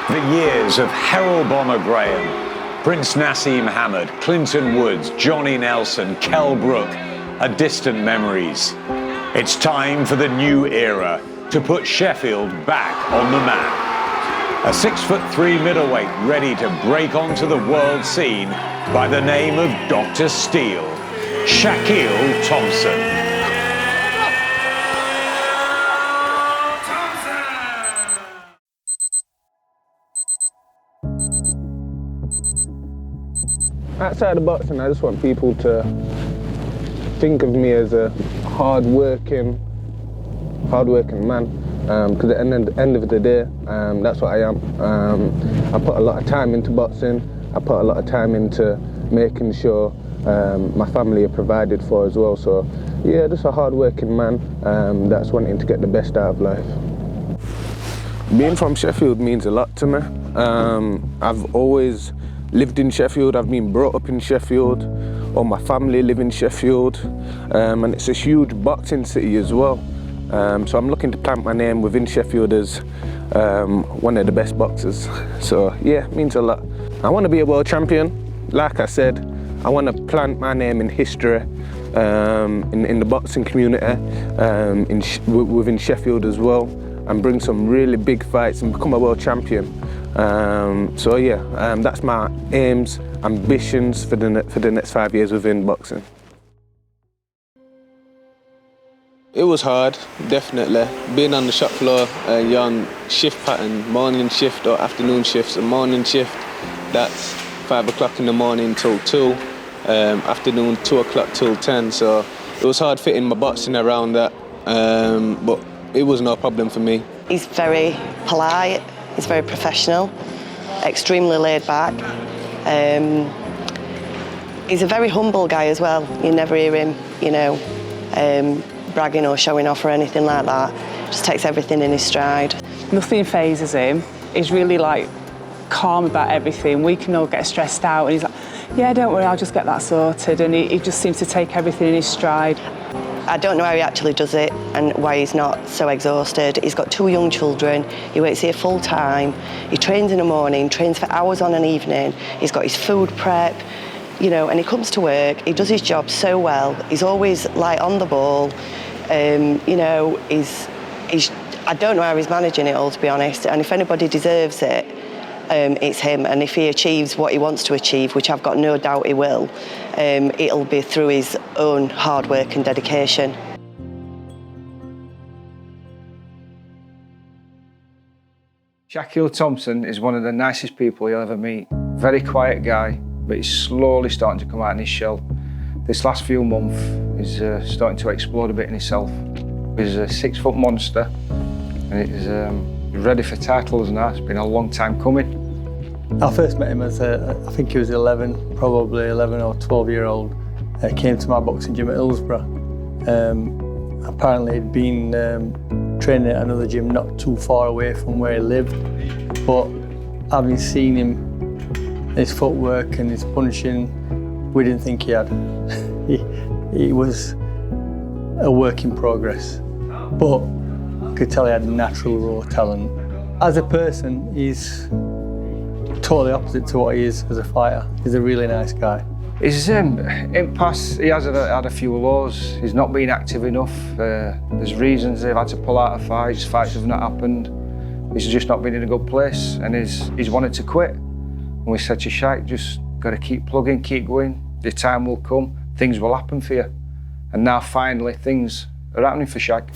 The years of Harold Bomber Graham, Prince Nassim Hamid, Clinton Woods, Johnny Nelson, Kell Brook are distant memories. It's time for the new era to put Sheffield back on the map. A 6'3" middleweight ready to break onto the world scene by the name of Dr. Steel, Shakiel Thompson. Outside of boxing, I just want people to think of me as a hardworking man. Because at the end of the day, that's what I am. I put a lot of time into boxing. I put a lot of time into making sure my family are provided for as well. So yeah, just a hardworking man that's wanting to get the best out of life. Being from Sheffield means a lot to me. I've always lived in Sheffield. I've been brought up in Sheffield. All my family live in Sheffield, and it's a huge boxing city as well. So I'm looking to plant my name within Sheffield as one of the best boxers. So yeah, it means a lot. I want to be a world champion. Like I said, I want to plant my name in history, in the boxing community, within Sheffield as well, and bring some really big fights and become a world champion. So yeah, that's my aims, ambitions for the next 5 years within boxing. It was hard, definitely. Being on the shop floor, you're on shift pattern, morning shift or afternoon shifts. A morning shift, that's 5 o'clock in the morning till 2, afternoon 2 o'clock till 10. So it was hard fitting my boxing around that, but it was no problem for me. He's very polite, he's very professional, extremely laid back. He's a very humble guy as well. You never hear him, bragging or showing off or anything like that. Just takes everything in his stride. Nothing phases him. He's really calm about everything. We can all get stressed out and he's like, yeah, don't worry, I'll just get that sorted. And he just seems to take everything in his stride. I don't know how he actually does it and why he's not so exhausted. He's got 2 young children, he works here full time, he trains in the morning, trains for hours on an evening, he's got his food prep, and he comes to work, he does his job so well, he's always on the ball, he's I don't know how he's managing it all, to be honest, and if anybody deserves it, it's him. And if he achieves what he wants to achieve, which I've got no doubt he will, it'll be through his own hard work and dedication. Shakiel Thompson is one of the nicest people you'll ever meet. Very quiet guy, but he's slowly starting to come out in his shell. This last few months, he's starting to explode a bit in himself. He's a 6-foot monster, and he's ready for titles now. It's been a long time coming. I first met him as I think he was 11, probably 11 or 12-year-old. Came to my boxing gym at Hillsborough. Apparently he'd been training at another gym not too far away from where he lived. But having seen him, his footwork and his punching, we didn't think he had. He was a work in progress. But I could tell he had natural raw talent. As a person, he's totally opposite to what he is as a fighter. He's a really nice guy. His impasse, he has had a few lows. He's not been active enough. There's reasons they've had to pull out of fights. Fights have not happened. He's just not been in a good place, and he's wanted to quit. And we said to Shaq, just got to keep plugging, keep going. The time will come, things will happen for you. And now finally things are happening for Shaq.